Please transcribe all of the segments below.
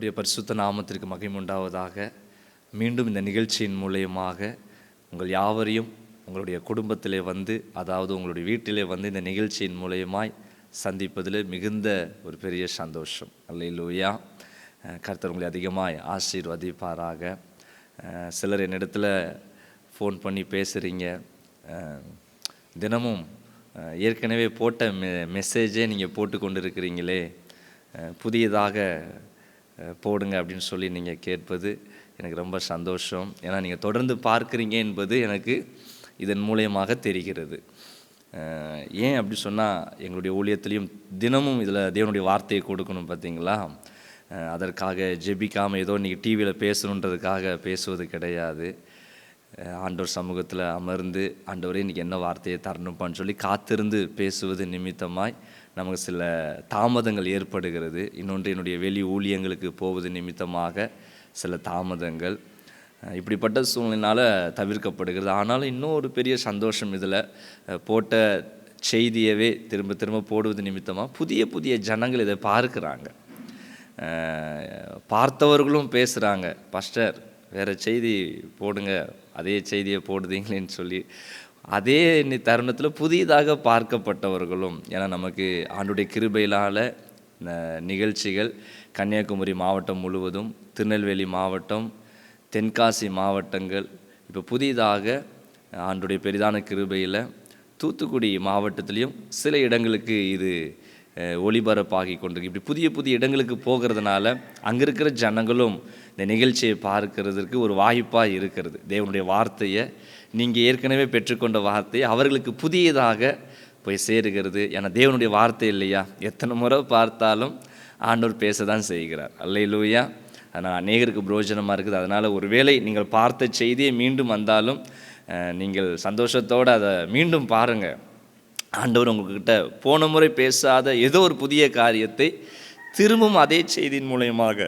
கர்த்தருடைய பரிசுத்த நாமத்திற்கு மகிமை உண்டாவதாக. மீண்டும் இந்த நிகழ்ச்சியின் மூலயமாக உங்கள் யாவரையும் உங்களுடைய குடும்பத்திலே வந்து, அதாவது உங்களுடைய வீட்டிலே வந்து இந்த நிகழ்ச்சியின் மூலயமாய் சந்திப்பதில் மிகுந்த ஒரு பெரிய சந்தோஷம். அல்லேலூயா. கர்த்தர் உங்களை அதிகமாய் ஆசீர்வதிப்பாராக. சிலர் என்னிடத்தில் ஃபோன் பண்ணி பேசுகிறீங்க, தினமும் ஏற்கனவே போட்ட மெசேஜே நீங்கள் போட்டு கொண்டு இருக்கிறீங்களே, புதியதாக போடுங்க அப்படின்னு சொல்லி நீங்கள் கேட்பது எனக்கு ரொம்ப சந்தோஷம். ஏன்னா நீங்கள் தொடர்ந்து பார்க்குறீங்க என்பது எனக்கு இதன் மூலயமாக தெரிகிறது. ஏன் அப்படி சொன்னால், எங்களுடைய ஊழியத்திலையும் தினமும் இதில் தேவனுடைய வார்த்தையை கொடுக்கணும் பார்த்தீங்களா. அதற்காக ஜெபிக்காமல் ஏதோ நீங்கள் டிவியில் பேசணுன்றதுக்காக பேசுவது கிடையாது. ஆண்டவர் சமூகத்தில் அமர்ந்து, ஆண்டவரே இன்றைக்கி என்ன வார்த்தையை தரணுப்பான்னு சொல்லி காத்திருந்து பேசுவது நிமித்தமாய் நமக்கு சில தாமதங்கள் ஏற்படுகிறது. இன்னொன்று, என்னுடைய வெளி ஊழியங்களுக்கு போவது நிமித்தமாக சில தாமதங்கள் இப்படிப்பட்ட சூழ்நிலையினால் தவிர்க்கப்படுகிறது. ஆனாலும் இன்னும் ஒரு பெரிய சந்தோஷம், இதில் போட்ட செய்தியவே திரும்ப திரும்ப போடுவது நிமித்தமாக புதிய புதிய ஜனங்கள் இதை பார்க்குறாங்க. பார்த்தவர்களும் பேசுகிறாங்க, பாஸ்டர் வேறு செய்தி போடுங்க, அதே செய்தியை போடுதீங்களேன்னு சொல்லி. அதே தருணத்தில் புதிதாக பார்க்கப்பட்டவர்களும், ஏன்னா நமக்கு ஆண்டுடைய கிருபையினால் நிகழ்ச்சிகள் கன்னியாகுமரி மாவட்டம் முழுவதும், திருநெல்வேலி மாவட்டம், தென்காசி மாவட்டங்கள், இப்போ புதிதாக ஆண்டுடைய பெரிதான கிருபையில் தூத்துக்குடி மாவட்டத்திலையும் சில இடங்களுக்கு இது ஒளிபரப்பாகி கொண்டிருக்கு. இப்படி புதிய புதிய இடங்களுக்கு போகிறதுனால அங்கே இருக்கிற ஜனங்களும் இந்த நிகழ்ச்சியை பார்க்கறதுக்கு ஒரு வாய்ப்பாக இருக்கிறது. தேவனுடைய வார்த்தையை, நீங்கள் ஏற்கனவே பெற்றுக்கொண்ட வார்த்தையை அவர்களுக்கு புதியதாக போய் சேருகிறது. ஏன்னா தேவனுடைய வார்த்தை இல்லையா, எத்தனை முறை பார்த்தாலும் ஆண்டவர் பேச தான் செய்கிறார். அல்லேலூயா. அதனால் அநேகருக்கு பிரயோஜனமாக இருக்குது. அதனால் ஒருவேளை நீங்கள் பார்த்த செய்தியை மீண்டும் வந்தாலும் நீங்கள் சந்தோஷத்தோடு அதை மீண்டும் பாருங்கள். ஆண்டவர் உங்கள்கிட்ட போன முறை பேசாத ஏதோ ஒரு புதிய காரியத்தை திரும்பவும் அதே செய்தியின் மூலயமாக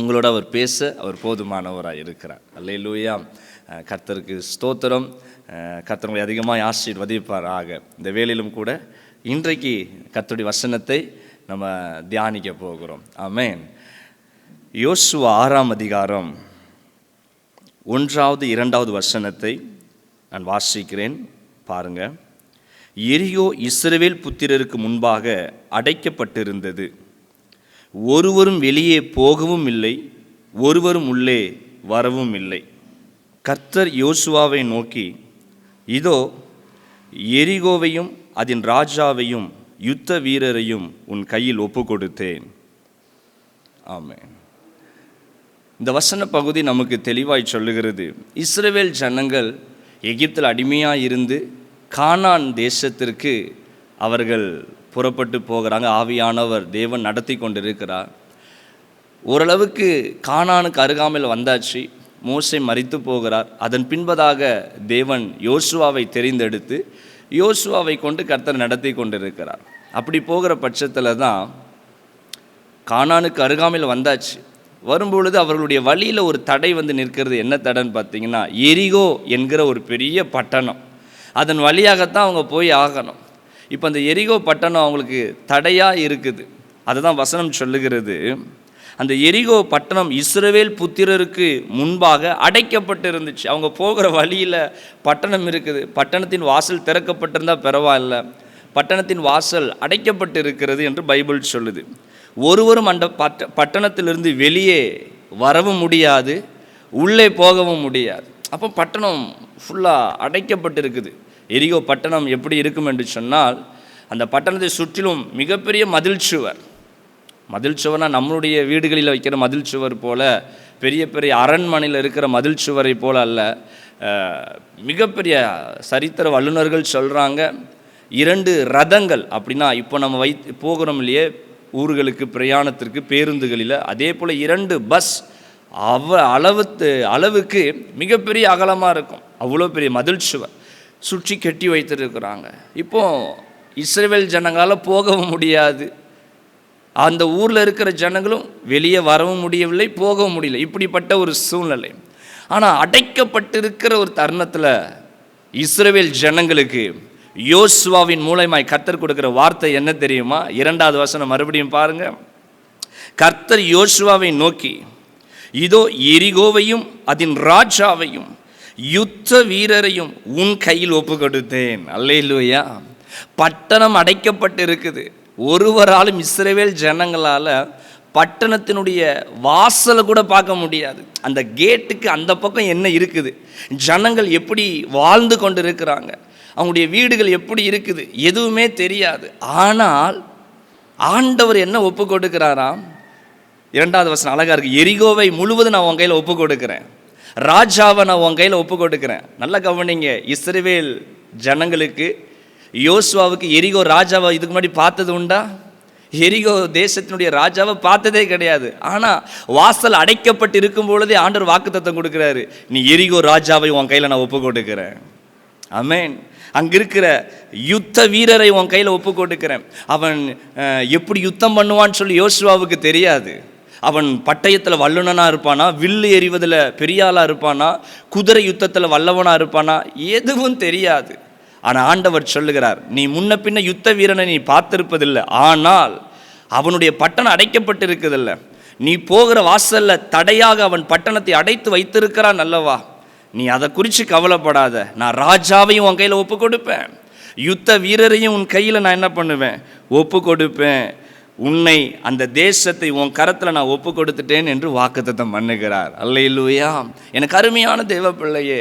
உங்களோட அவர் பேச அவர் போதுமானவராக இருக்கிறார். அல்லேலூயா. கர்த்தருக்கு ஸ்தோத்திரம். கர்த்தரை அதிகமாக ஆசீர்வதிப்பாராக. இந்த வேளையிலும் கூட இன்றைக்கு கர்த்தருடைய வசனத்தை நம்ம தியானிக்க போகிறோம். ஆமென். யோசுவா 6ஆம் அதிகாரம் 1, 2 வசனத்தை நான் வாசிக்கிறேன், பாருங்க. எரிகோ இஸ்ரவேல் புத்திரருக்கு முன்பாக அடைக்கப்பட்டிருந்தது. ஒருவரும் வெளியே போகவும் இல்லை, ஒருவரும் உள்ளே வரவும் இல்லை. கர்த்தர் யோசுவாவை நோக்கி, இதோ எரிகோவையும் அதன் ராஜாவையும் யுத்த வீரரையும் உன் கையில் ஒப்பு கொடுத்தேன். ஆமென். இந்த வசன பகுதி நமக்கு தெளிவாய் சொல்லுகிறது, இஸ்ரவேல் ஜனங்கள் எகிப்தில் அடிமையாக இருந்து கானான் தேசத்திற்கு அவர்கள் புறப்பட்டு போகிறாங்க. ஆவியானவர் தேவன் நடத்தி கொண்டிருக்கிறார். ஓரளவுக்கு கானானுக்கு அருகாமையில் வந்தாச்சு. மோசே மரித்து போகிறார். அதன் பின்பதாக தேவன் யோசுவாவை தெரிந்தெடுத்து யோசுவாவை கொண்டு கர்த்தர் நடத்தி கொண்டிருக்கிறார். அப்படி போகிற பட்சத்தில் தான் கானானுக்கு அருகாமையில் வந்தாச்சு. வரும்பொழுது அவர்களுடைய வழியில் ஒரு தடை வந்து நிற்கிறது. என்ன தடைன்னு பார்த்தீங்கன்னா, எரிகோ என்கிற ஒரு பெரிய பட்டணம். அதன் வழியாகத்தான் அவங்க போய் ஆகணும். இப்போ அந்த எரிகோ பட்டணம் அவங்களுக்கு தடையாக இருக்குது. அதை தான் வசனம் சொல்லுகிறது. அந்த எரிகோ பட்டணம் இஸ்ரவேல் புத்திரருக்கு முன்பாக அடைக்கப்பட்டு இருந்துச்சு. அவங்க போகிற வழியில் பட்டணம் இருக்குது. பட்டணத்தின் வாசல் திறக்கப்பட்டிருந்தால் பரவாயில்ல, பட்டணத்தின் வாசல் அடைக்கப்பட்டு இருக்கிறது என்று பைபிள் சொல்லுது. ஒருவரும் அந்த பட்டணத்திலிருந்து வெளியே வரவும் முடியாது, உள்ளே போகவும் முடியாது. அப்போ பட்டணம் ஃபுல்லாக அடைக்கப்பட்டு இருக்குது. எரிகோ பட்டணம் எப்படி இருக்கும் என்று சொன்னால், அந்த பட்டணத்தை சுற்றிலும் மிகப்பெரிய மதில் சுவர். மதில் சுவர்னால் நம்மளுடைய வீடுகளில் வைக்கிற மதில் சுவர் போல், பெரிய பெரிய அரண்மனையில் இருக்கிற மதில் சுவரை போல் அல்ல. மிகப்பெரிய சரித்திர வல்லுநர்கள் சொல்கிறாங்க, 2 ரதங்கள், அப்படின்னா இப்போ நம்ம போகிறோம் இல்லையே ஊர்களுக்கு பிரயாணத்திற்கு பேருந்துகளில், அதே போல் 2 பஸ் அளவுக்கு மிகப்பெரிய அகலமாக இருக்கும். அவ்வளோ பெரிய மதில் சுவர் சுற்றி கட்டி வைத்திருக்கிறாங்க. இப்போது இஸ்ரவேல் ஜனங்களால் போகவும் முடியாது, அந்த ஊரில் இருக்கிற ஜனங்களும் வெளியே வரவும் முடியவில்லை, போகவும் முடியல. இப்படிப்பட்ட ஒரு சூழ்நிலை. ஆனால் அடைக்கப்பட்டிருக்கிற ஒரு தருணத்தில் இஸ்ரவேல் ஜனங்களுக்கு யோசுவாவின் மூலமாய் கர்த்தர் கொடுக்கிற வார்த்தை என்ன தெரியுமா? 2வது வசனம் மறுபடியும் பாருங்க. கர்த்தர் யோசுவாவை நோக்கி, இதோ எரிகோவையும் அதன் ராஜாவையும் யுத்த வீரரையும் உன் கையில் ஒப்பு கொடுத்தேன். அல்லேலூயா. பட்டணம் அடைக்கப்பட்டு இருக்குது. ஒருவராலும் இஸ்ரவேல் ஜனங்களால் பட்டணத்தினுடைய வாசலை கூட பார்க்க முடியாது. அந்த கேட்டுக்கு அந்த பக்கம் என்ன இருக்குது, ஜனங்கள் எப்படி வாழ்ந்து கொண்டு இருக்கிறாங்க, அவங்களுடைய வீடுகள் எப்படி இருக்குது, எதுவுமே தெரியாது. ஆனால் ஆண்டவர் என்ன ஒப்பு கொடுக்கிறாராம்? 2வது வசனம் அழகா இருக்கு. எரிகோவை முழுவதும் நான் உன் கையில் ஒப்பு கொடுக்கிறேன், ராஜாவை நான் உன் கையில் ஒப்பு கொடுக்கிறேன். நல்லா கவனிங்க, இஸ்ரவேல் ஜனங்களுக்கு யோசுவாவுக்கு எரிகோ ராஜாவை இதுக்கு முன்னாடி பார்த்தது உண்டா? எரிகோ தேசத்தினுடைய ராஜாவை பார்த்ததே கிடையாது. ஆனால் வாசல் அடைக்கப்பட்டு இருக்கும் பொழுதே ஆண்டவர் வாக்குத்தத்தம் கொடுக்கிறாரு, நீ எரிகோ ராஜாவை உன் கையில் நான் ஒப்பு கொடுக்கிறேன். ஆமென். அங்கே இருக்கிற யுத்த வீரரை உன் கையில் ஒப்பு கொடுக்கிறேன். அவன் எப்படி யுத்தம் பண்ணுவான்னு சொல்லி யோசுவாவுக்கு தெரியாது. அவன் பட்டயத்தில் வல்லுனனாக இருப்பானா, வில்லு எறிவதில் பெரியாளாக இருப்பானா, குதிரை யுத்தத்தில் வல்லவனாக இருப்பானா, எதுவும் தெரியாது. ஆனால் ஆண்டவர் சொல்லுகிறார், நீ முன்ன பின்ன யுத்த வீரனை நீ பார்த்திருப்பதில்லை, ஆனால் அவனுடைய பட்டணம் அடைக்கப்பட்டு இருக்குதில்ல, நீ போகிற வாசலில் தடையாக அவன் பட்டணத்தை அடைத்து வைத்திருக்கிறான் அல்லவா, நீ அதை குறித்து கவலைப்படாத. நான் ராஜாவையும் உன் கையில் ஒப்பு கொடுப்பேன், யுத்த வீரரையும் உன் கையில் நான் என்ன பண்ணுவேன், ஒப்பு கொடுப்பேன். உன்னை அந்த தேசத்தை உன் கரத்தில் நான் ஒப்பு கொடுத்துட்டேன் என்று வாக்குத்தத்தம் பண்ணுகிறார். அல்லேலூயா. எனக்கு அருமையான தேவ பிள்ளையே,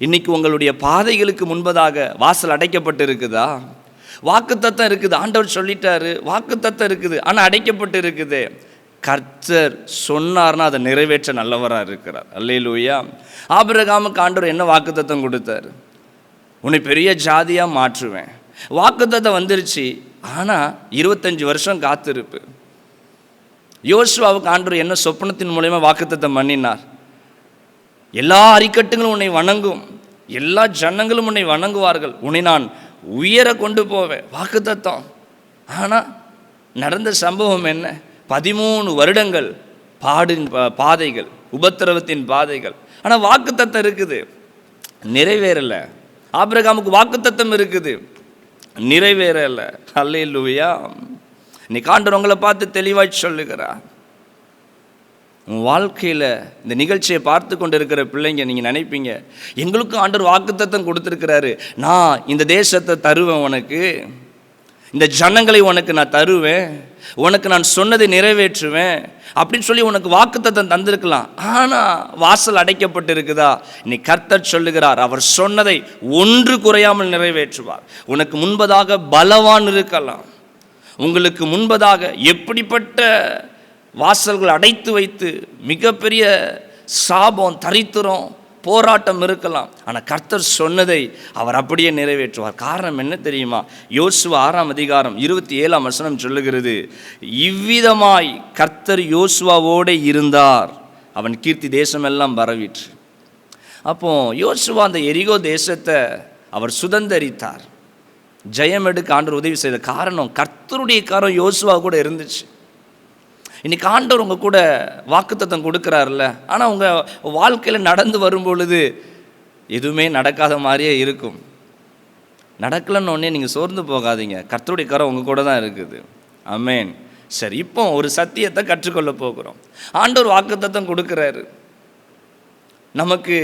இன்னைக்கு உங்களுடைய பாதைகளுக்கு முன்பதாக வாசல் அடைக்கப்பட்டு இருக்குதா? வாக்குத்தத்தம் இருக்குது, ஆண்டவர் சொல்லிட்டாரு, வாக்குத்தத்தம் இருக்குது, ஆனால் அடைக்கப்பட்டு இருக்குது. கர்த்தர் சொன்னார்னா அதை நிறைவேற்ற நல்லவராக இருக்கிறார். அல்லேலூயா. ஆபிரகாமுக்கு ஆண்டவர் என்ன வாக்குத்தத்தம் கொடுத்தாரு? உன்னை பெரிய ஜாதியாக மாற்றுவேன். வாக்குத்தத்தம் வந்துருச்சு, ஆனால் 25 வருஷம் காத்திருப்பு. யோசுவாவுக்கு ஆண்டவர் என்ன சொப்பனத்தின் மூலமா வாக்குத்தத்தம் பண்ணினார்? எல்லா அரிக்கட்டுகளும் உன்னை வணங்கும், எல்லா ஜனங்களும் உன்னை வணங்குவார்கள், உன்னை நான் உயர கொண்டு போவேன். வாக்குத்தத்தம். ஆனால் நடந்த சம்பவம் என்ன? 13 வருடங்கள் பாதைகள், உபத்திரவத்தின் பாதைகள். ஆனால் வாக்குத்தத்தம் இருக்குது, நிறைவேறலை. ஆபிரகாமுக்கு வாக்குத்தத்தம் இருக்குது, நிறைவேறலை. அல்லேலூயா. இன்னைக்கு ஆண்டவர் உங்களை பார்த்து தெளிவாய் சொல்லுகிறார். உன் வாழ்க்கையில் இந்த நிகழ்ச்சியை பார்த்து கொண்டு இருக்கிற பிள்ளைங்க, நீங்கள் நினைப்பீங்க, எங்களுக்கும் ஆண்டவர் வாக்குத்தத்தம் கொடுத்துருக்கிறாரு, நான் இந்த தேசத்தை தருவேன், உனக்கு இந்த ஜனங்களை உனக்கு நான் தருவேன், உனக்கு நான் சொன்னதை நிறைவேற்றுவேன் அப்படின்னு சொல்லி உனக்கு வாக்குத்தத்தம் தந்திருக்கலாம். ஆனால் வாசல் அடைக்கப்பட்டு இருக்குதா? நீ கர்த்தர் சொல்லுகிறார், அவர் சொன்னதை ஒன்று குறையாமல் நிறைவேற்றுவார். உனக்கு முன்பதாக பலவான் இருக்கலாம், உங்களுக்கு முன்பதாக எப்படிப்பட்ட வாசல்கள் அடைத்து வைத்து மிகப்பெரிய சாபம், தரித்திரம், போராட்டம் இருக்கலாம். ஆனால் கர்த்தர் சொன்னதை அவர் அப்படியே நிறைவேற்றுவார். காரணம் என்ன தெரியுமா? யோசுவா 6ஆம் அதிகாரம் 27ஆம் வசனம் சொல்லுகிறது, இவ்விதமாய் கர்த்தர் யோசுவாவோடு இருந்தார், அவன் கீர்த்தி தேசமெல்லாம் பரவிற்று. அப்போ யோசுவா அந்த எரிகோ தேசத்தை அவர் சுதந்தரித்தார், ஜெயம் எடுக்க ஆண்டவர் உதவி செய்த காரணம் கர்த்தருடைய காரம் யோசுவா கூட இருந்துச்சு. இன்னைக்கு ஆண்டவர் உங்கள் கூட வாக்குத்தத்தம் கொடுக்குறாருல்ல, ஆனால் உங்கள் வாழ்க்கையில் நடந்து வரும் பொழுது எதுவுமே நடக்காத மாதிரியே இருக்கும். நடக்கலன்னு ஒன்றே நீங்கள் சோர்ந்து போகாதீங்க, கர்த்தருடைய கரம் உங்கள் கூட தான் இருக்குது. ஆமென். சரி, இப்போ ஒரு சத்தியத்தை கற்றுக்கொள்ள போகிறோம். ஆண்டவர் வாக்குத்தத்தம் கொடுக்குறாரு, நமக்கு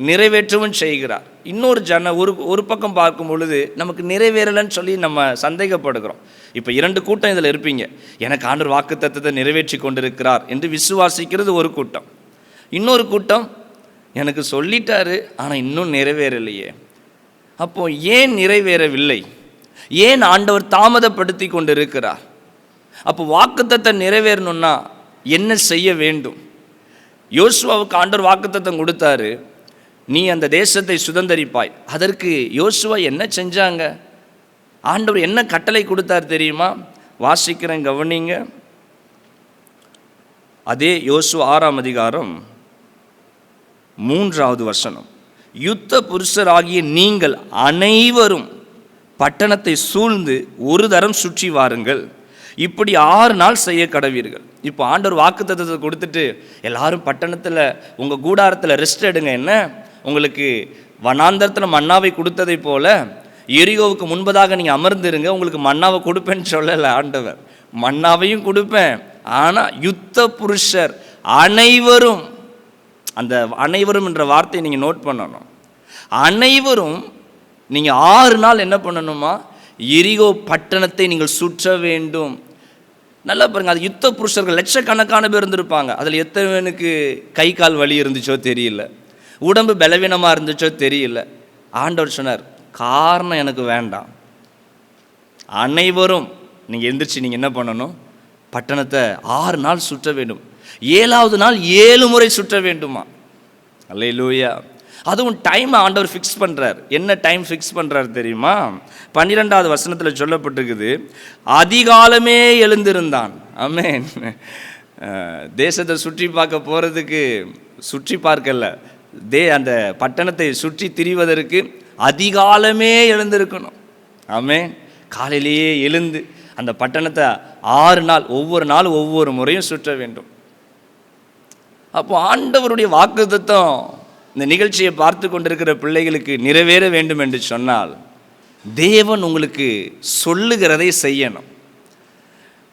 நிறைவேற்றவும் செய்கிறார். இன்னொரு ஒரு பக்கம் பார்க்கும் பொழுது நமக்கு நிறைவேறலைன்னு சொல்லி நம்ம சந்தேகப்படுகிறோம். இப்போ 2 கூட்டம் இதில் இருப்பீங்க. எனக்கு ஆண்டவர் வாக்குத்தத்தத்தை நிறைவேற்றி கொண்டிருக்கிறார் என்று விசுவாசிக்கிறது ஒரு கூட்டம். இன்னொரு கூட்டம், எனக்கு சொல்லிட்டாரு ஆனால் இன்னும் நிறைவேறலையே. அப்போ ஏன் நிறைவேறவில்லை? ஏன் ஆண்டவர் தாமதப்படுத்தி கொண்டிருக்கிறார்? அப்போ வாக்குத்தத்தத்தை நிறைவேறணும்னா என்ன செய்ய வேண்டும்? யோசுவாவுக்கு ஆண்டவர் வாக்குத்தத்தம் கொடுத்தாரு, நீ அந்த தேசத்தை சுதந்தரிப்பாய். அதற்கு யோசுவா என்ன செஞ்சாங்க? ஆண்டவர் என்ன கட்டளை கொடுத்தார் தெரியுமா? வாசிக்கிறேன், கவனிங்க. அதே யோசுவா 6ஆம் அதிகாரம் 3வது வசனம், யுத்த புருஷராகிய நீங்கள் அனைவரும் பட்டணத்தை சூழ்ந்து ஒரு தரம் சுற்றி வாருங்கள், இப்படி 6 நாள் செய்ய கடவீர்கள். இப்போ ஆண்டவர் வாக்குத்தத்தத்தை கொடுத்துட்டு எல்லாரும் பட்டணத்தில் உங்கள் கூடாரத்தில் ரெஸ்ட் எடுங்க. என்ன, உங்களுக்கு வனாந்தரத்தில் மன்னாவை கொடுத்ததை போல எரிகோவுக்கு முன்பதாக நீங்கள் அமர்ந்துருங்க, உங்களுக்கு மன்னாவை கொடுப்பேன்னு சொல்லலை ஆண்டவர். மன்னாவையும் கொடுப்பேன், ஆனால் யுத்த புருஷர் அனைவரும், அந்த அனைவரும் என்ற வார்த்தையை நீங்கள் நோட் பண்ணணும். அனைவரும் நீங்கள் 6 நாள் என்ன பண்ணணுமா, எரிகோ பட்டணத்தை நீங்கள் சுற்ற வேண்டும். நல்லா பாருங்கள், அது யுத்த புருஷர்கள் லட்சக்கணக்கான பேர் இருந்திருப்பாங்க. அதில் எத்தனைக்கு கை கால் வலி இருந்துச்சோ தெரியல, உடம்பு பலவீனமாக இருந்துச்சோ தெரியல. ஆண்டவர் சொன்னார், காரணம் எனக்கு வேண்டாம், அனைவரும் நீங்கள் எந்திரிச்சு நீங்கள் என்ன பண்ணணும், பட்டணத்தை 6 நாள் சுற்ற வேண்டும், 7வது நாள் 7 முறை சுற்ற வேண்டுமா. அல்லேலூயா. அதுவும் டைம் ஆண்டவர் ஃபிக்ஸ் பண்ணுறார். என்ன டைம் ஃபிக்ஸ் பண்ணுறார் தெரியுமா? 12வது வசனத்தில் சொல்லப்பட்டிருக்குது, அதிகாலமே எழுந்திருந்தான். ஆமென். தேசத்தை சுற்றி பார்க்க போகிறதுக்கு, சுற்றி பார்க்கல, அந்த பட்டணத்தை சுற்றி திரிவதற்கு அதிகாலமே எழுந்திருக்கணும். ஆமென். காலையிலேயே எழுந்து அந்த பட்டணத்தை 6 நாள், ஒவ்வொரு நாளும் ஒவ்வொரு முறையும் சுற்ற வேண்டும். அப்போ ஆண்டவருடைய வாக்குத்தத்தம் இந்த நிகழ்ச்சியை பார்த்து கொண்டிருக்கிற பிள்ளைகளுக்கு நிறைவேற வேண்டும் என்று சொன்னால், தேவன் உங்களுக்கு சொல்லுகிறதை செய்யணும்.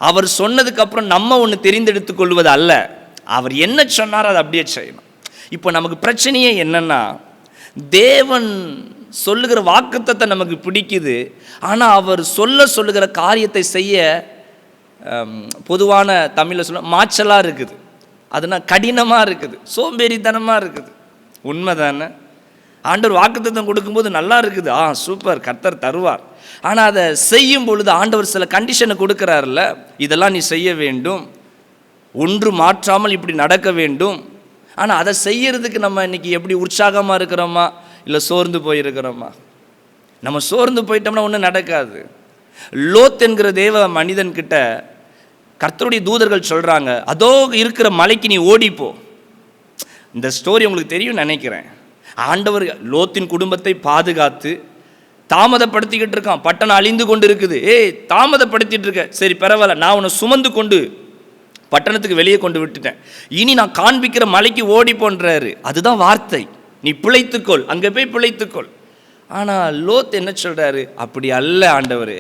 அவர் சொன்னதுக்கு அப்புறம் நம்ம ஒன்று தெரிந்தெடுத்து கொள்வது அல்ல, அவர் என்ன சொன்னாரோ அதை அப்படியே செய்யணும். இப்போ நமக்கு பிரச்சனையே என்னன்னா, தேவன் சொல்லுகிற வாக்குத்தத்தை நமக்கு பிடிக்குது, ஆனால் அவர் சொல்லுகிற காரியத்தை செய்ய பொதுவான தமிழில் சொல்ல மாச்சலாக இருக்குது, அதுனா கடினமாக இருக்குது, சோம்பேறித்தனமாக இருக்குது. உண்மை தானே? ஆண்டவர் வாக்குத்தத்தம் கொடுக்கும்போது நல்லா இருக்குது, சூப்பர், கர்த்தர் தருவார். ஆனால் அதை செய்யும் பொழுது ஆண்டவர் சில கண்டிஷனை கொடுக்குறாருல்ல, இதெல்லாம் நீ செய்ய வேண்டும், ஒன்று மாற்றாமல் இப்படி நடக்க வேண்டும். ஆனால் அதை செய்யறதுக்கு நம்ம இன்னைக்கு எப்படி உற்சாகமாக இருக்கிறோமா, இல்லை சோர்ந்து போயிருக்கிறோமா? நம்ம சோர்ந்து போயிட்டோம்னா ஒன்றும் நடக்காது. லோத் என்கிற தேவ மனிதன்கிட்ட கர்த்தருடைய தூதர்கள் சொல்கிறாங்க, அதோ இருக்கிற மலைக்கு நீ ஓடிப்போ. இந்த ஸ்டோரி உங்களுக்கு தெரியும் நினைக்கிறேன். ஆண்டவர் லோத்தின் குடும்பத்தை பாதுகாத்து தாமதப்படுத்திக்கிட்டு இருக்கான். பட்டணம் அழிந்து கொண்டு இருக்குது. தாமதப்படுத்திட்டு இருக்க, சரி பரவாயில்ல, நான் உன்னை சுமந்து கொண்டு பட்டணத்துக்கு வெளியே கொண்டு விட்டுட்டேன், இனி நான் காண்பிக்கிற மலைக்கு ஓடி போன்றாரு. அதுதான் வார்த்தை, நீ பிழைத்துக்கொள், அங்கே போய் பிழைத்துக்கொள். ஆனால் லோத் என்ன சொல்கிறாரு, அப்படி அல்ல ஆண்டவர்,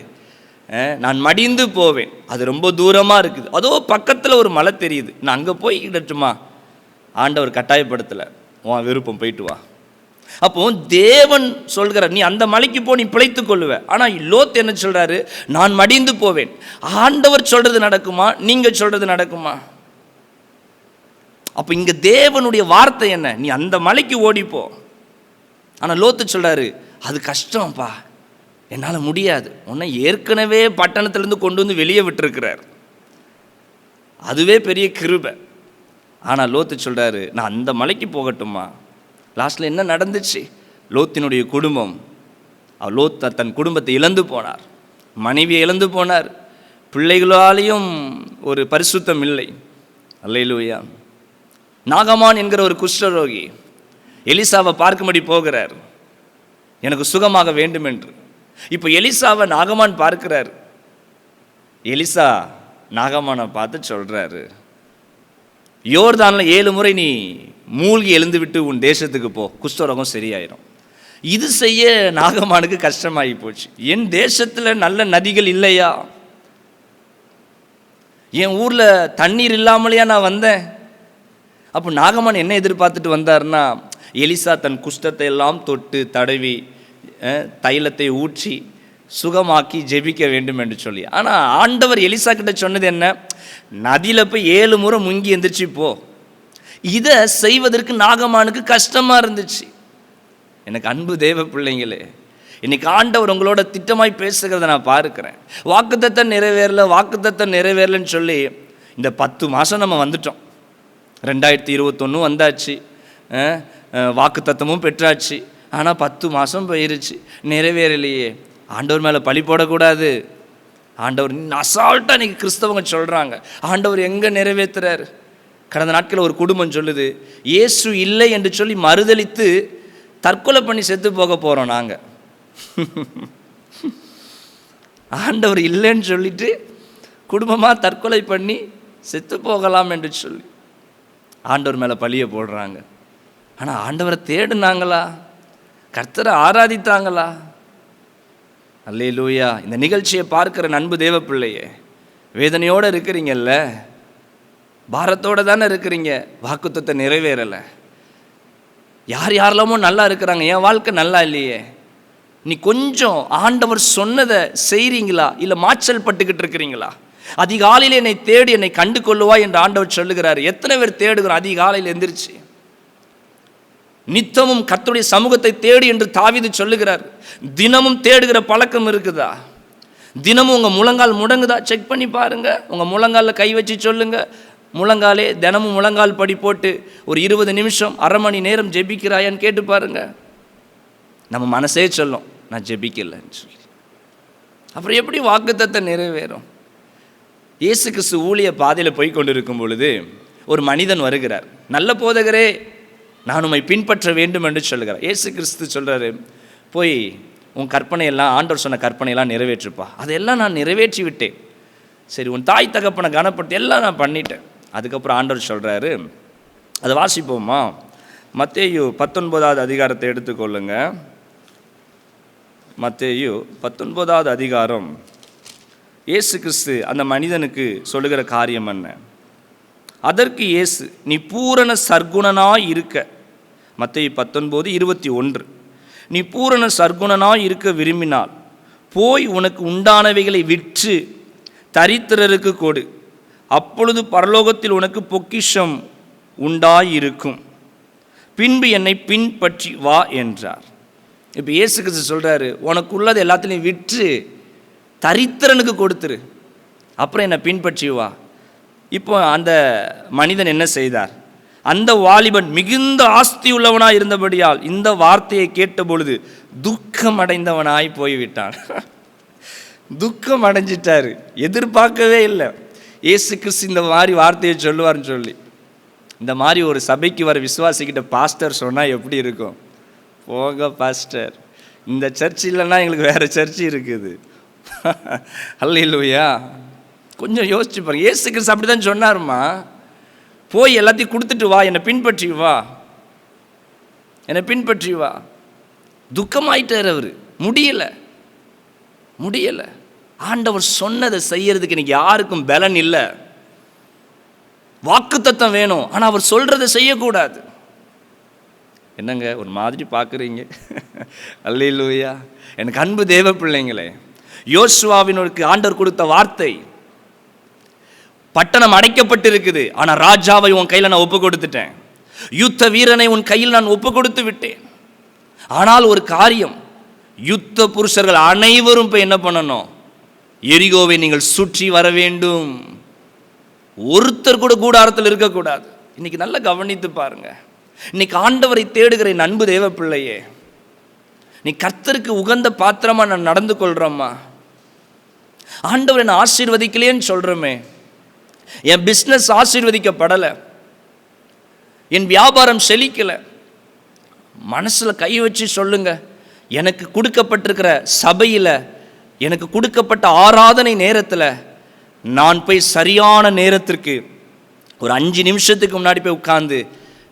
நான் மடிந்து போவேன், அது ரொம்ப தூரமாக இருக்குது, அதோ பக்கத்தில் ஒரு மலை தெரியுது, நான் அங்கே போய்கிடட்டுமா. ஆண்டவர் கட்டாயப்படுத்தலை, உன் விருப்பம், போயிட்டு வா. அப்போ தேவன் சொல்கிறார், நீ அந்த மலைக்கு போ, நீ பிழைத்துக் கொள்ளுவ. ஆனால் லோத் என்ன சொல்கிறாரு, நான் மடிந்து போவேன். ஆண்டவர் சொல்கிறது நடக்குமா, நீங்கள் சொல்கிறது நடக்குமா? அப்போ இங்கே தேவனுடைய வார்த்தை என்ன, நீ அந்த மலைக்கு ஓடிப்போ. ஆனால் லோத்து சொல்கிறாரு, அது கஷ்டம்ப்பா, என்னால் முடியாது. உன்னை ஏற்கனவே பட்டணத்திலேருந்து கொண்டு வந்து வெளியே விட்டுருக்கிறார், அதுவே பெரிய கிருபை. ஆனால் லோத்து சொல்கிறாரு, நான் அந்த மலைக்கு போகட்டுமா. லாஸ்ட்டில் என்ன நடந்துச்சு? லோத்தினுடைய குடும்பம், லோத் தன் குடும்பத்தை இழந்து போனார், மனைவியை இழந்து போனார், பிள்ளைகளாலேயும் ஒரு பரிசுத்தம் இல்லை. அல்லேலூயா. நாகமான் என்கிற ஒரு குஷ்டரோகி எலிசாவை பார்க்கும்படி போகிறார், எனக்கு சுகமாக வேண்டும் என்று. இப்போ எலிசாவை நாகமான் பார்க்கிறார். எலிசா நாகமானை பார்த்து சொல்கிறாரு, யோர்தானில் 7 முறை நீ மூழ்கி எழுந்து விட்டு உன் தேசத்துக்கு போ, குஷ்டரோகம் சரியாயிரும். இது செய்ய நாகமானுக்கு கஷ்டமாகி போச்சு. என் தேசத்தில் நல்ல நதிகள் இல்லையா, என் ஊரில் தண்ணீர் இல்லாமலையா நான் வந்தேன். அப்போ நாகமான் என்ன எதிர்பார்த்துட்டு வந்தார்னா, எலிசா தன் குஷ்டத்தை எல்லாம் தொட்டு தடவி தைலத்தை ஊற்றி சுகமாக்கி ஜெபிக்க வேண்டும் என்று சொல்லி. ஆனால் ஆண்டவர் எலிசா கிட்ட சொன்னது என்ன, நதியில் போய் 7 முறை முங்கி எந்திரிச்சு போ. இதை செய்வதற்கு நாகமானுக்கு கஷ்டமாக இருந்துச்சு. எனக்கு அன்பு தேவ பிள்ளைங்களே, இன்னைக்கு ஆண்டவர் உங்களோட திட்டமாய் பேசுகிறத நான் பார்க்கிறேன். வாக்குத்தத்தம் நிறைவேறலன்னு சொல்லி இந்த 10 மாதம் நம்ம வந்துட்டோம். 2021 வந்தாச்சு, வாக்குத்தத்தமும் பெற்றாச்சு. ஆனால் 10 மாதம் போயிருச்சு, நிறைவேறலையே. ஆண்டவர் மேலே பழி போடக்கூடாது. ஆண்டவர் அசால்ட்டாக இன்றைக்கி கிறிஸ்தவங்க சொல்கிறாங்க, ஆண்டவர் எங்கே நிறைவேற்றுறாரு. கடந்த நாட்களில் ஒரு குடும்பம் சொல்லுது, இயேசு இல்லை என்று சொல்லி மறுதலித்து தற்கொலை பண்ணி செத்து போக போகிறோம் நாங்கள். ஆண்டவர் இல்லைன்னு சொல்லிட்டு குடும்பமாக தற்கொலை பண்ணி செத்து போகலாம் என்று சொல்லி ஆண்டவர் மேலே பழியை போடுறாங்க. ஆனால் ஆண்டவரை தேடுனாங்களா, கர்த்தரை ஆராதித்தாங்களா? அல்லேலூயா. இந்த நிகழ்ச்சியை பார்க்குற அன்பு தேவ பிள்ளையே, வேதனையோடு இருக்கிறீங்கல்ல, பாரத்தோடு தானே இருக்கிறீங்க, வாக்குத்தத்தை நிறைவேறலை. யார் யாரெல்லாமோ நல்லா இருக்கிறாங்க, என் வாழ்க்கை நல்லா இல்லையே. நீ கொஞ்சம் ஆண்டவர் சொன்னதை செய்கிறீங்களா, இல்லை மாச்சல் பட்டுக்கிட்டு இருக்கிறீங்களா? அதிகாலையில் என்னை தேடி என்னை கண்டு கொள்ளுவா என்று ஆண்டவர் சொல்லுகிறார். எத்தனை பேர் தேடுகிறோம் அதிகாலையில் எந்திரிச்சு? நித்தமும் கர்த்தருடைய சமூகத்தை தேடி என்று தாவீது சொல்லுகிறார். தினமும் தேடுகிற பழக்கம் இருக்குதா? தினமும் உங்கள் முழங்கால் முடங்குதா? செக் பண்ணி பாருங்க. உங்கள் முழங்காலில் கை வச்சு சொல்லுங்க, முழங்காலே தினமும் முழங்கால் படி போட்டு ஒரு 20 நிமிஷம் அரை மணி நேரம் ஜெபிக்கிறாயான்னு கேட்டு பாருங்க. நம்ம மனசே சொல்லும் நான் ஜெபிக்கலைன்னு சொல்லி. அப்புறம் எப்படி வாக்குத்தத்தை நிறைவேறும்? இயேசு கிறிஸ்து ஊழிய பாதையில் போய் கொண்டு இருக்கும் பொழுது ஒரு மனிதன் வருகிறார். நல்ல போதகரே, நான் உம்மை பின்பற்ற வேண்டும் என்று சொல்லுகிறார். இயேசு கிறிஸ்து சொல்கிறாரு, போய் உன் கற்பனையெல்லாம், ஆண்டவர் சொன்ன கற்பனையெல்லாம் நிறைவேற்றுப்பா. அதையெல்லாம் நான் நிறைவேற்றி விட்டேன். சரி, உன் தாய் தகப்பனை கனப்படுத்தி எல்லாம் நான் பண்ணிட்டேன். அதுக்கப்புறம் ஆண்டவர் சொல்கிறாரு, அதை வாசிப்போமா? மத்தேயு 19வது அதிகாரத்தை எடுத்துக்கொள்ளுங்க. மத்தேயு 19வது அதிகாரம். இயேசு கிறிஸ்து அந்த மனிதனுக்கு சொல்லுகிற காரியம் என்ன? அதற்கு இயேசு, நீ பூரண சர்க்குணனாய் இருக்க, மத்தேயு 19:21, நீ பூரண சர்க்குணனாய் இருக்க விரும்பினால் போய் உனக்கு உண்டானவைகளை விற்று தரித்திரருக்கு கொடு, அப்பொழுது பரலோகத்தில் உனக்கு பொக்கிஷம் உண்டாயிருக்கும், பின்பு என்னை பின்பற்றி வா என்றார். இப்போ இயேசு கிறிஸ்து சொல்கிறாரு, உனக்கு உள்ளது எல்லாத்துலேயும் விற்று தரித்திரனுக்கு கொடுத்துரு, அப்புறம் என்னை பின்பற்றி வா. இப்போ அந்த மனிதன் என்ன செய்தார்? அந்த வாலிபன் மிகுந்த ஆஸ்தி உள்ளவனாய் இருந்தபடியால் இந்த வார்த்தையை கேட்ட பொழுது துக்கம் அடைந்தவனாய் போய்விட்டான். துக்கம் அடைஞ்சிட்டாரு. எதிர்பார்க்கவே இல்லை இயேசு கிறிஸ்து இந்த மாதிரி வார்த்தையை சொல்லுவார்னு சொல்லி. இந்த மாதிரி ஒரு சபைக்கு வர விசுவாசிக்கிட்ட பாஸ்டர் சொன்னால் எப்படி இருக்கும்? போங்க பாஸ்டர், இந்த சர்ச் இல்லைன்னா எங்களுக்கு வேறு சர்ச் இருக்குது. அல்லேலூயா. கொஞ்சம் யோசிச்சு பாருங்க. இயேசு கிறிஸ்து அப்படி தான் சொன்னாருமா, போய் எல்லாத்தையும் கொடுத்துட்டு வா, என்னை பின்பற்றி வா, என்னை பின்பற்றி வா. துக்கமாயிட்டார் அவர். முடியலை. ஆண்டவர் சொன்னதை செய்யறதுக்கு இன்னைக்கு யாருக்கும் பலன் இல்லை. வாக்குத்தத்தம் வேணும், ஆனால் அவர் சொல்றதை செய்யக்கூடாது. என்னங்க ஒரு மாதிரி பார்க்குறீங்க? அல்லேலூயா. எனக்கு அன்பு தேவ பிள்ளைங்களே, யோசுவாவினருக்கு ஆண்டவர் கொடுத்த வார்த்தை, பட்டணம் அடைக்கப்பட்டு இருக்குது, ஆனால் ராஜாவை உன் கையில் நான் ஒப்பு கொடுத்துட்டேன், யுத்த வீரனை உன் கையில் நான் ஒப்பு கொடுத்து விட்டேன். ஆனால் ஒரு காரியம், யுத்த புருஷர்கள் அனைவரும் போய் என்ன பண்ணணும்? எரிகோவை நீங்கள் சுற்றி வர வேண்டும். ஒருத்தர் கூட கூடாரத்தில் இருக்கக்கூடாது. இன்னைக்கு நல்லா கவனித்து பாருங்க. இன்னைக்கு ஆண்டவரை தேடுகிற என் அன்பு தேவ பிள்ளையே, நீ கர்த்தருக்கு உகந்த பாத்திரமா நான் நடந்து கொள்றோம்மா? ஆண்டவர் என்னை ஆசீர்வதிக்கலேன்னு சொல்றோமே, என் பிஸ்னஸ் ஆசீர்வதிக்கப்படலை, என் வியாபாரம் செழிக்கலை, மனசுல கை வச்சு சொல்லுங்க, எனக்கு கொடுக்கப்பட்டிருக்கிற சபையில், எனக்கு கொடுக்கப்பட்ட ஆராதனை நேரத்தில் நான் போய் சரியான நேரத்திற்கு ஒரு 5 நிமிஷத்துக்கு முன்னாடி போய் உட்கார்ந்து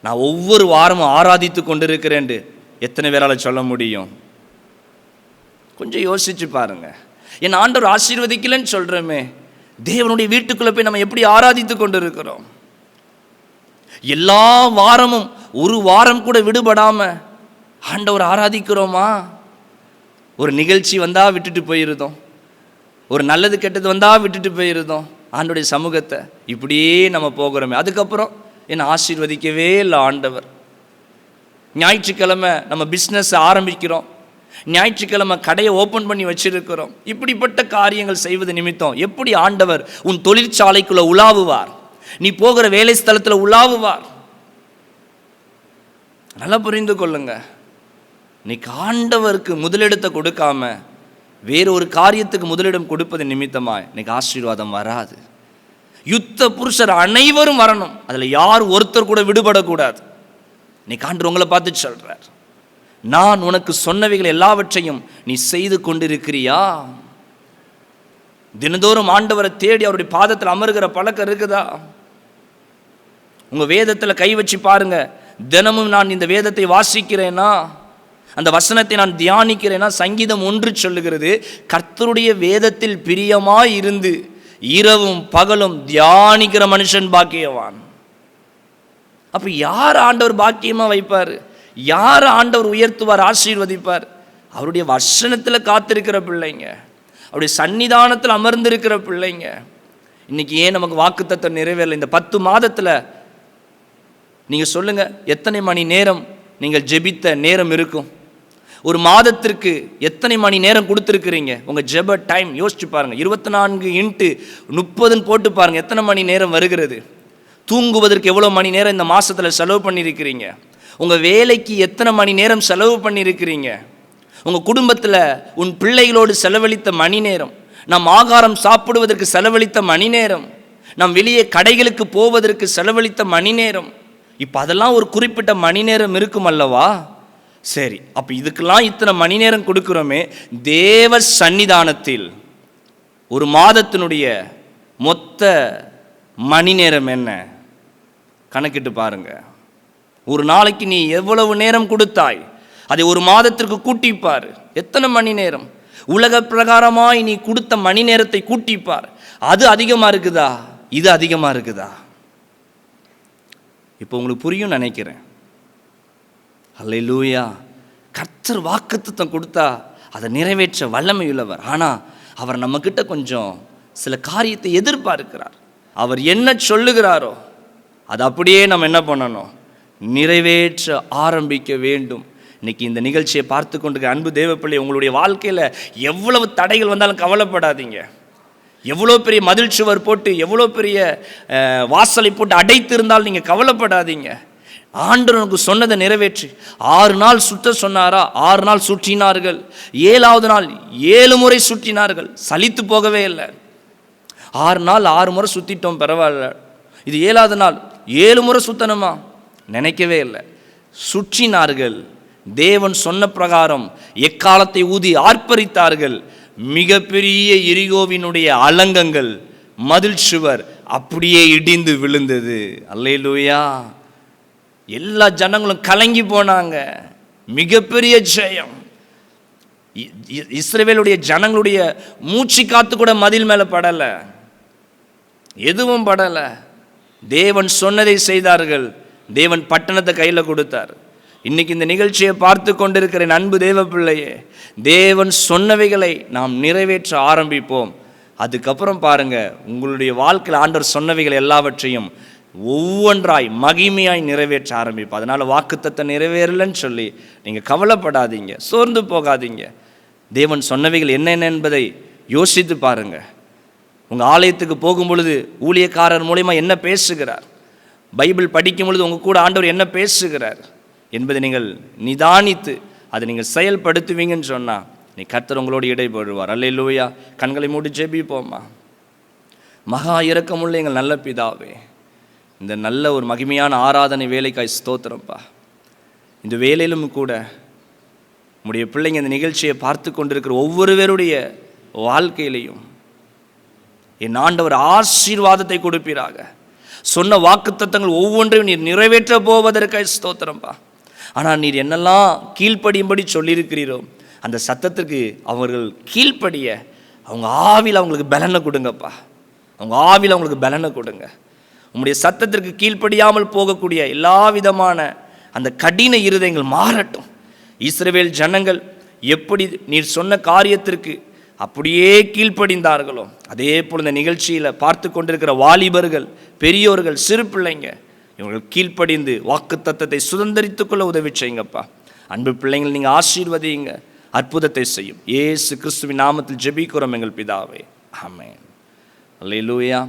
நான் ஒவ்வொரு வாரமும் ஆராதித்து கொண்டிருக்கிறேன் எத்தனை பேரால் சொல்ல முடியும்? கொஞ்சம் யோசிச்சு பாருங்க. என் ஆண்டவர் ஆசீர்வதிக்கலன்னு சொல்றோமே, தேவனுடைய வீட்டுக்குள்ள போய் நம்ம எப்படி ஆராதித்து கொண்டு இருக்கிறோம்? எல்லா வாரமும் ஒரு வாரம் கூட விடுபடாம ஆண்டவர் ஆராதிக்கிறோமா? ஒரு நிகழ்ச்சி வந்தா விட்டுட்டு போயிருந்தோம், ஒரு நல்லது கெட்டது வந்தா விட்டுட்டு போயிருந்தோம் ஆண்டவருடைய சமூகத்தை. இப்படியே நம்ம போகிறோமே, அதுக்கப்புறம் என்னை ஆசீர்வதிக்கவே இல்லை ஆண்டவர். ஞாயிற்றுக்கிழமை நம்ம பிஸ்னஸ் ஆரம்பிக்கிறோம், ஞாயிற்றுக்கிழமை கடையை ஓப்பன் பண்ணி வச்சிருக்கிறோம். இப்படிப்பட்ட காரியங்கள் செய்வது நிமித்தம் எப்படி ஆண்டவர் உன் தொழிற்சாலைக்குள்ள உலாவுவார்? நீ போகிற வேலை ஸ்தலத்தில் உலாவுவார். நல்லா புரிந்து கொள்ளுங்க. இன்னைக்கு ஆண்டவருக்கு முதலிடத்தை கொடுக்காம வேறொரு காரியத்துக்கு முதலிடம் கொடுப்பது நிமித்தமா இன்னைக்கு ஆசீர்வாதம் வராது. யுத்த புருஷர் அனைவரும் வரணும், அதில் யார் ஒருத்தர் கூட விடுபடக்கூடாது. இன்னைக்கு ஆண்டவர் உங்களை பார்த்து சொல்றார், நான் உனக்கு சொன்னவைகள் எல்லாவற்றையும் நீ செய்து கொண்டிருக்கிறியா? தினந்தோறும் ஆண்டவரை தேடி அவருடைய பாதத்தில் அமருகிற பழக்கம் இருக்குதா? உங்க வேதத்தில் கை வச்சு பாருங்க. தினமும் நான் இந்த வேதத்தை வாசிக்கிறேனா, அந்த வசனத்தை நான் தியானிக்கிறேனா? சங்கீதம் 1 சொல்லுகிறது, கர்த்தருடைய வேதத்தில் பிரியமாய் இருந்து இரவும் பகலும் தியானிக்கிற மனுஷன் பாக்கியவான். அப்ப யார் ஆண்டவர் பாக்கியமா வைப்பார்? யார் ஆண்டவர் உயர்த்துவார், ஆசீர்வதிப்பார்? அவருடைய வசனத்தில் காத்திருக்கிற பிள்ளைங்க, அவருடைய சன்னிதானத்தில் அமர்ந்திருக்கிற பிள்ளைங்க. இன்னைக்கு ஏன் நமக்கு வாக்குத்தத்தம் நிறைவேறல? இந்த 10 மாதத்தில் நீங்கள் சொல்லுங்க, எத்தனை மணி நேரம் நீங்கள் ஜெபித்த நேரம் இருக்கும்? ஒரு மாதத்திற்கு எத்தனை மணி நேரம் கொடுத்துருக்கிறீங்க? உங்கள் ஜெப டைம் யோசிச்சு பாருங்கள். 24x30 போட்டு பாருங்கள், எத்தனை மணி நேரம் வருகிறது? தூங்குவதற்கு எவ்வளோ மணி நேரம் இந்த மாதத்தில் செலவு பண்ணியிருக்கிறீங்க? உங்கள் வேலைக்கு எத்தனை மணி நேரம் செலவு பண்ணியிருக்கிறீங்க? உங்கள் குடும்பத்தில் உன் பிள்ளைகளோடு செலவழித்த மணி நேரம், நம் ஆகாரம் சாப்பிடுவதற்கு செலவழித்த மணி நேரம், நம் வெளியே கடைகளுக்கு போவதற்கு செலவழித்த மணி நேரம், இப்போ அதெல்லாம் ஒரு குறிப்பிட்ட மணி நேரம் இருக்கும் அல்லவா? சரி, அப்போ இதுக்கெல்லாம் இத்தனை மணி நேரம் கொடுக்குறோமே, தேவ சன்னிதானத்தில் ஒரு மாதத்தினுடைய மொத்த மணி நேரம் என்ன? கணக்கிட்டு பாருங்க. ஒரு நாளைக்கு நீ எவ்வளவு நேரம் கொடுத்தாய், அதை ஒரு மாதத்திற்கு கூட்டிப்பார். எத்தனை மணி நேரம்? உலக பிரகாரமாய் நீ கொடுத்த மணி நேரத்தை கூட்டிப்பார். அது அதிகமாக இருக்குதா, இது அதிகமாக இருக்குதா? இப்போ உங்களுக்கு புரியும் நினைக்கிறேன். அல்லேலூயா. கர்த்தர் வாக்குத்தத்தம் கொடுத்தா அதை நிறைவேற்ற வல்லமை உள்ளவர். ஆனால் அவர் நம்மக்கிட்ட கொஞ்சம் சில காரியத்தை எதிர்பார்க்கிறார். அவர் என்ன சொல்லுகிறாரோ அது அப்படியே நம்ம என்ன பண்ணணும்? நிறைவேற்ற ஆரம்பிக்க வேண்டும். இன்னைக்கு இந்த நிகழ்ச்சியை பார்த்து கொண்டிருக்க அன்பு தேவப்பிள்ளை, உங்களுடைய வாழ்க்கையில் எவ்வளவு தடைகள் வந்தாலும் கவலைப்படாதீங்க. எவ்வளோ பெரிய மதில் சுவர் போட்டு, எவ்வளோ பெரிய வாசலை போட்டு அடைத்து இருந்தாலும் நீங்கள் கவலைப்படாதீங்க. ஆண்டவர் எனக்கு சொன்னதை நிறைவேற்றி 6 நாள் சுற்ற சொன்னாரா, 6 நாள் சுற்றினார்கள். 7வது நாள் 7 முறை சுற்றினார்கள். சலித்து போகவே இல்லை. 6 நாள் 6 முறை சுற்றிட்டோம், பரவாயில்ல. இது 7வது நாள் 7 முறை சுத்தணுமா? நினைக்கவே இல்லை. சுற்றினார்கள். தேவன் சொன்ன பிரகாரம் எக்காலத்தை ஊதி ஆர்ப்பரித்தார்கள். மிகப்பெரிய எரிகோவினுடைய அலங்கங்கள், மதில் சுவர் அப்படியே இடிந்து விழுந்தது. அல்லேலூயா. எல்லா ஜனங்களும் கலங்கி போனாங்க. மிகப்பெரிய ஜெயம். இஸ்ரவேலுடைய ஜனங்களுடைய மூச்சு காத்து கூட மதில் மேலே படலை, எதுவும் படலை. தேவன் சொன்னதை செய்தார்கள். தேவன் பட்டணத்தை கையில் கொடுத்தார். இன்னைக்கு இந்த நிகழ்ச்சியை பார்த்து கொண்டிருக்கிற அன்பு தேவ பிள்ளையே, தேவன் சொன்னவைகளை நாம் நிறைவேற்ற ஆரம்பிப்போம். அதுக்கப்புறம் பாருங்க, உங்களுடைய வாழ்க்கையில் ஆண்டவர் சொன்னவைகள் எல்லாவற்றையும் ஒவ்வொன்றாய் மகிமையாய் நிறைவேற்ற ஆரம்பிப்போம். அதனால் வாக்குத்தத்தம் நிறைவேறலன்னு சொல்லி நீங்கள் கவலைப்படாதீங்க, சோர்ந்து போகாதீங்க. தேவன் சொன்னவைகள் என்னென்ன என்பதை யோசித்து பாருங்க. உங்கள் ஆலயத்துக்கு போகும் பொழுது ஊழியக்காரர் மூலமா என்ன பேசுகிறார், பைபிள் படிக்கும் பொழுது உங்கள் கூட ஆண்டவர் என்ன பேசுகிறார் என்பதை நீங்கள் நிதானித்து அதை நீங்கள் செயல்படுத்துவீங்கன்னு சொன்னால் நீ கர்த்தர் உங்களோடு இடைபடுவார். அல்லேலூயா. கண்களை மூடி ஜெபிப்போமா. மகா இரக்கமுள்ள எங்கள் நல்ல பிதாவே, இந்த நல்ல ஒரு மகிமையான ஆராதனை வேலைக்காய் ஸ்தோத்திரம்ப்பா. இந்த வேலையிலும் கூட உம்முடைய பிள்ளைங்க இந்த நிகழ்ச்சியை பார்த்து கொண்டிருக்கிற ஒவ்வொருவருடைய வாழ்க்கையிலையும் என் ஆண்டவர் ஆசீர்வாதத்தை கொடுப்பீராக. சொன்ன வாக்குத்தத்தங்கள் ஒவ்வொன்றையும் நீர் நிறைவேற்ற போவதற்காக ஸ்தோத்திரம்பா. ஆனால் நீர் என்னெல்லாம் கீழ்ப்படியும்படி சொல்லியிருக்கிறீரோ அந்த சத்தத்திற்கு அவர்கள் கீழ்ப்படிய அவங்க ஆவியில் அவங்களுக்கு பலனை கொடுங்கப்பா. அவங்க ஆவியில் அவங்களுக்கு பலனை கொடுங்க. உங்களுடைய சத்தத்திற்கு கீழ்ப்படியாமல் போகக்கூடிய எல்லா விதமான அந்த கடின இருதயங்கள் மாறட்டும். இஸ்ரவேல் ஜனங்கள் எப்படி நீர் சொன்ன காரியத்திற்கு அப்படியே கீழ்ப்படிந்தார்களோ அதே போல் இந்த நிகழ்ச்சியில் பார்த்து கொண்டிருக்கிற வாலிபர்கள், பெரியோர்கள், சிறு பிள்ளைங்க இவர்கள் கீழ்ப்படிந்து வாக்குத்தத்தத்தை சுதந்திரித்துக் கொள்ள உதவி செய்யுங்கப்பா. அன்பு பிள்ளைங்கள், நீங்கள் ஆசீர்வதிங்க, அற்புதத்தை செய்யும். இயேசு கிறிஸ்துவின் நாமத்தில் ஜெபிக்கிறோம் எங்கள் பிதாவே, ஆமென். அல்லேலூயா.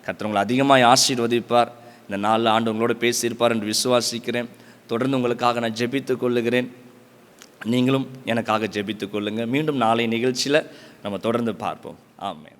கர்த்தர் உங்களை அதிகமாக ஆசீர்வதிப்பார். இந்த நாளில் ஆண்டு உங்களோட பேசியிருப்பார் என்று விசுவாசிக்கிறேன். தொடர்ந்து உங்களுக்காக நான் ஜெபித்துக் கொள்ளுகிறேன். நீங்களும் எனக்காக ஜெபித்துக் கொள்ளுங்கள். மீண்டும் நாளை நிகழ்ச்சியில் நம்ம தொடர்ந்து பார்ப்போம். ஆமென்.